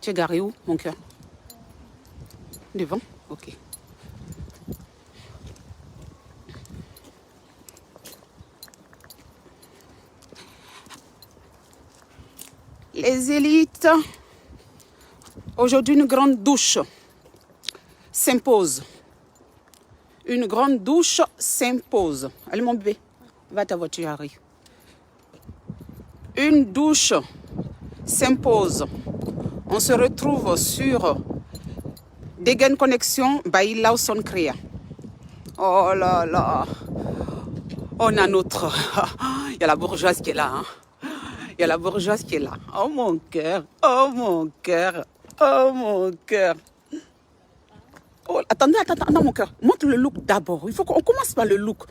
Tu es garé où, mon cœur? Devant? Ok. Les élites, aujourd'hui une grande douche s'impose. Une grande douche s'impose. Allez mon bébé, va à ta voiture, arrive. Une douche s'impose. On se retrouve sur Degen Connexion by Lawson Crea. Oh là là. On a notre... Il y a la bourgeoise qui est là. Hein. Il y a la bourgeoise qui est là. Oh mon cœur. Oh mon cœur. Oh mon cœur. Oh, attendez, mon cœur. Montre le look d'abord. Il faut qu'on commence par le look.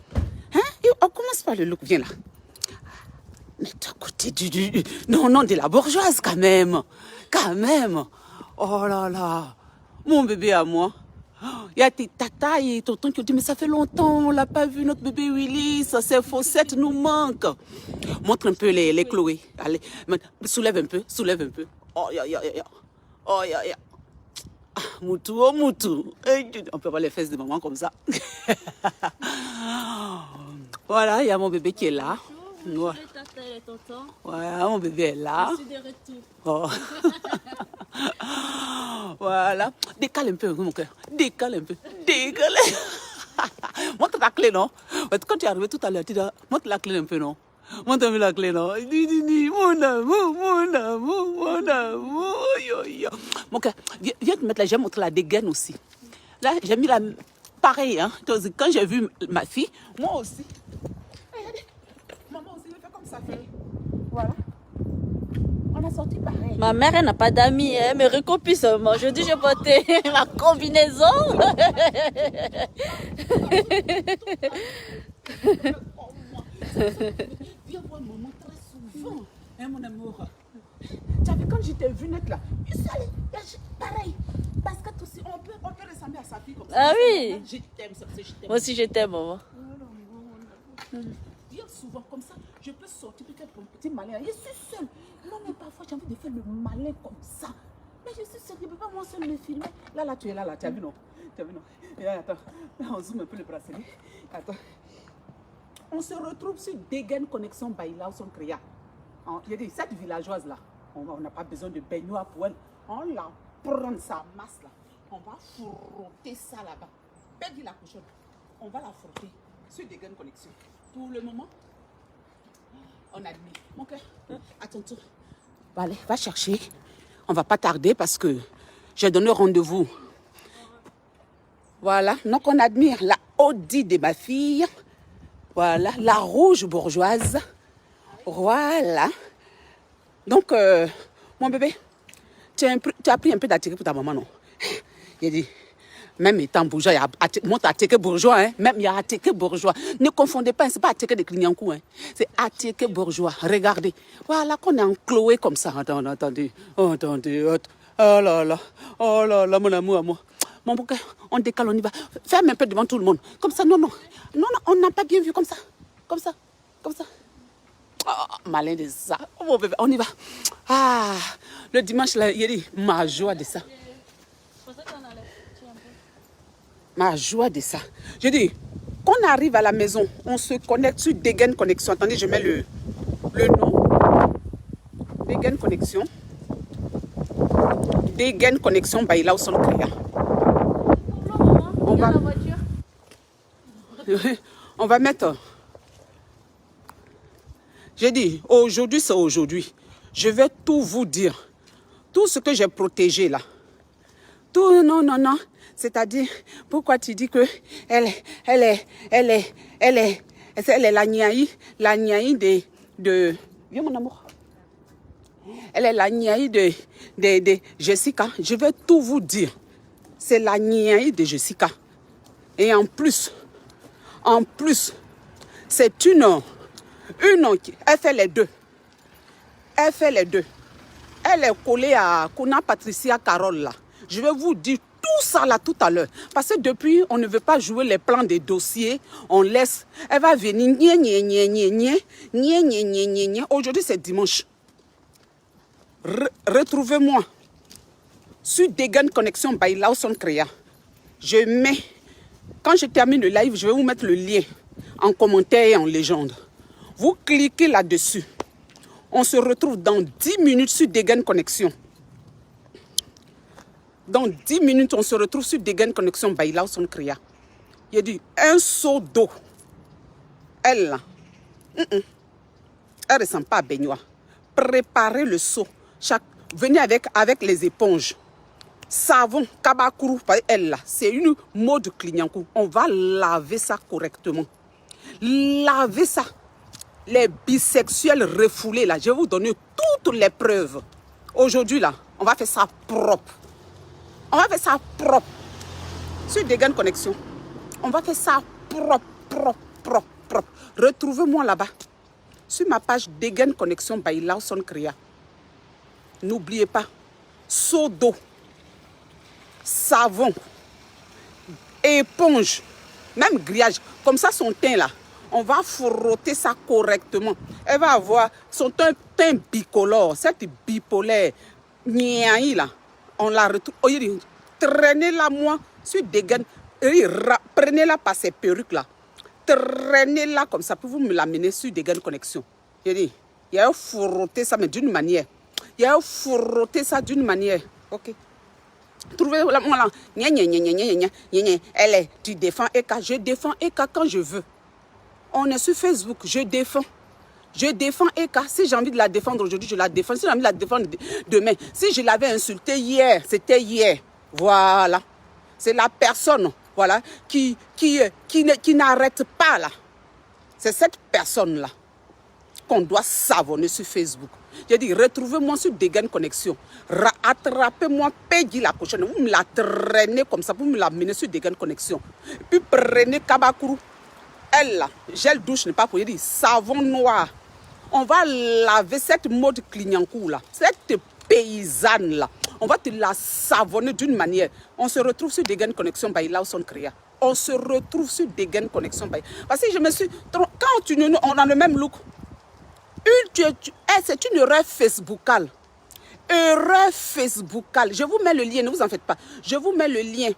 Hein? On commence par le look. Viens là. Mais à côté du... Non, de la bourgeoise quand même. Quand même. Oh là là. Mon bébé à moi. Il y a tes tatas et tonton qui ont dit, mais ça fait longtemps, on l'a pas vu, notre bébé Willy, ces fossettes nous manquent. Montre un peu les Chloé. Allez, soulève un peu, soulève un peu. Oh, Oh, Ah, Moutou, oh, Moutou. On peut voir les fesses de maman comme ça. Voilà, il y a mon bébé qui est là. Ouais. Voilà, mon bébé est là. Je suis de retour. Oh. Voilà. Décale un peu, mon cœur. Décale un peu. Décale. Montre ta clé, non? Quand tu es arrivé tout à l'heure, tu dis, montre la clé un peu, non? Montre-moi la clé, non? Mon amour, mon amour, mon amour. Yo. Mon cœur, viens te mettre là, j'ai montré la dégaine aussi. Là, j'ai mis la... Pareil, hein. Quand j'ai vu ma fille, moi aussi. Maman aussi, elle fait comme ça. Voilà. On a sorti pareil. Ma mère, elle n'a pas d'amis, elle me recopie seulement. Je dis, j'ai porté ma combinaison. Viens voir maman très souvent, hein, mon amour. Tu as vu quand j'étais vue net là, je suis allée, pareil. Parce que aussi, on peut ressembler à sa fille comme ça. Ah oui. Je t'aime, ça je t'aime. Moi aussi, je t'aime, maman. Viens souvent comme ça, je peux sortir peut-être pour un petit malin. Je suis seule. Moi, même parfois, j'ai envie de faire le malin comme ça. Mais je suis seule, je ne peux pas moi seule me filmer. Là, tu es là, tu as vu, non? Tu as vu, non? Et attends, on zoome un peu le bracelet. Attends. On se retrouve sur Degen Connexion by Lawson Crea. Il dit, cette villageoise là, on n'a pas besoin de baignoire pour elle. On la prend sa masse là. On va frotter ça là-bas. Perdis la cochonne. On va la frotter sur Degen Connexion. Pour le moment, on admet. Mon cœur, à ton tour. Allez, va chercher. On ne va pas tarder parce que j'ai donné rendez-vous. Voilà, donc on admire la Audi de ma fille. Voilà, la rouge bourgeoise. Voilà. Donc, mon bébé, tu as pris un peu d'attiqué pour ta maman, non? Il a dit, même étant bourgeois, il y a montre attiqué bourgeois, hein? Même il y a attiqué bourgeois. Ne confondez pas, ce n'est pas attiqué de Clignancourt, hein? C'est attiqué bourgeois. Regardez. Voilà qu'on est en Chloé comme ça. Attendez. Oh là là, mon amour à moi. Mon bouquet, on décale, on y va. Ferme un peu devant tout le monde. Comme ça, non, on n'a pas bien vu comme ça. Comme ça. Oh, malin de ça. Oh, mon bébé, on y va. Ah, le dimanche, là, il dit, ma joie de ça. Ma joie de ça. Je dis, quand on arrive à la maison, on se connecte sur Degen Connexion. Attendez, je mets le nom. Degen Connexion. Degen Connexion by Lawson Crea. On va mettre. J'ai dit, aujourd'hui c'est aujourd'hui. Je vais tout vous dire. Tout ce que j'ai protégé là. Tout, non. C'est-à-dire, pourquoi tu dis que elle est la niaï de... Viens mon amour. Elle est la niaï de Jessica. Je vais tout vous dire. C'est la niaï de Jessica. Et en plus, c'est une qui... Elle fait les deux. Elle est collée à Kona Patricia Carole là. Je vais vous dire tout ça là tout à l'heure. Parce que depuis, on ne veut pas jouer les plans des dossiers. On laisse. Elle va venir. Aujourd'hui, c'est dimanche. Retrouvez-moi sur Degen Connexion by Lawson Créa. Je mets, quand je termine le live, je vais vous mettre le lien en commentaire et en légende. Vous cliquez là-dessus. On se retrouve dans 10 minutes sur Degen Connexion. Dans 10 minutes, on se retrouve sur Degen Connexion by Lawson Créa. Il y a dit un seau d'eau. Elle, là, elle ne ressemble pas à baignoire. Préparez le seau. Venez avec les éponges. Savon, kabakuru, elle là, c'est une mode Clignancourt. On va laver ça correctement. Lavez ça. Les bisexuels refoulés là, je vais vous donner toutes les preuves. Aujourd'hui là, on va faire ça propre. On va faire ça propre. Sur Degen Connexion, on va faire ça propre. Retrouvez-moi là-bas. Sur ma page Degen Connexion by Lawson Créa. N'oubliez pas, seau d'eau, savon, éponge, même grillage. Comme ça, son teint là, on va frotter ça correctement. Elle va avoir son teint bicolore, cette bipolaire, là, on la retrouve. Traînez-la moi sur Degen, prenez-la par ces perruques là. Traînez-la comme ça pour vous me l'amener sur Degen Connexion. Il y a frotter ça, mais d'une manière. Il y a frotter ça d'une manière. Ok. Trouvez-la moi là. Elle est, tu défends Eka. Je défends Eka quand je veux. On est sur Facebook. Je défends. Je défends Eka. Si j'ai envie de la défendre aujourd'hui, je la défends. Si j'ai envie de la défendre demain. Si je l'avais insultée hier, c'était hier. Voilà. C'est la personne, voilà, qui n'arrête pas là. C'est cette personne-là qu'on doit savonner sur Facebook. J'ai dit, retrouvez-moi sur Degen Connexion. Attrapez-moi, payez la cochonne. Vous me la traînez comme ça, vous me la menez sur Degen Connexion. Et puis prenez Kabakuru. Elle là, gel douche n'est pas pour dire savon noir. On va laver cette mode Clignancourt là, cette paysanne là. On va te la savonner d'une manière. On se retrouve sur Degen Connexion by Lawson Créa. On se retrouve sur Degen Connexion by. Parce que je me suis. Quand on a le même look. C'est une erreur facebookale. Erreur facebookale. Je vous mets le lien, ne vous en faites pas. Je vous mets le lien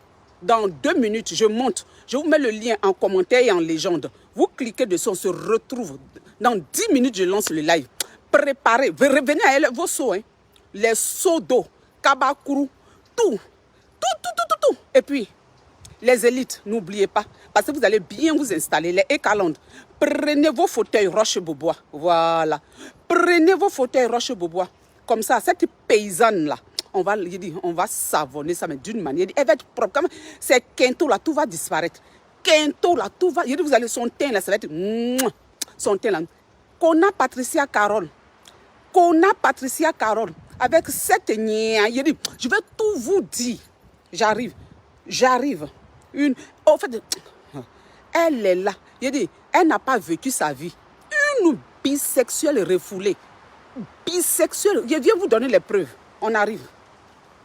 dans 2 minutes. Je monte. Je vous mets le lien en commentaire et en légende. Vous cliquez dessus, on se retrouve. Dans 10 minutes, je lance le live. Préparez. Revenez à elle, vos seaux. Hein. Les seaux d'eau, kabakuru, tout. Et puis, les élites, n'oubliez pas. Parce que vous allez bien vous installer. Les Ekalandes. Prenez vos fauteuils Roche-Beaubois. Voilà. Prenez vos fauteuils Roche-Beaubois. Comme ça, cette paysanne-là, on va savonner ça, mais d'une manière. Elle va être propre. C'est Quinto là, tout va disparaître. Quinto là, tout va. Vous allez son teint là, ça va être. Son teint là. Kona Patricia Carole. Avec cette nia. Je vais tout vous dire. J'arrive. En fait, elle est là. Elle n'a pas vécu sa vie. Une bisexuelle refoulée. Bisexuelle. Je viens vous donner les preuves. On arrive.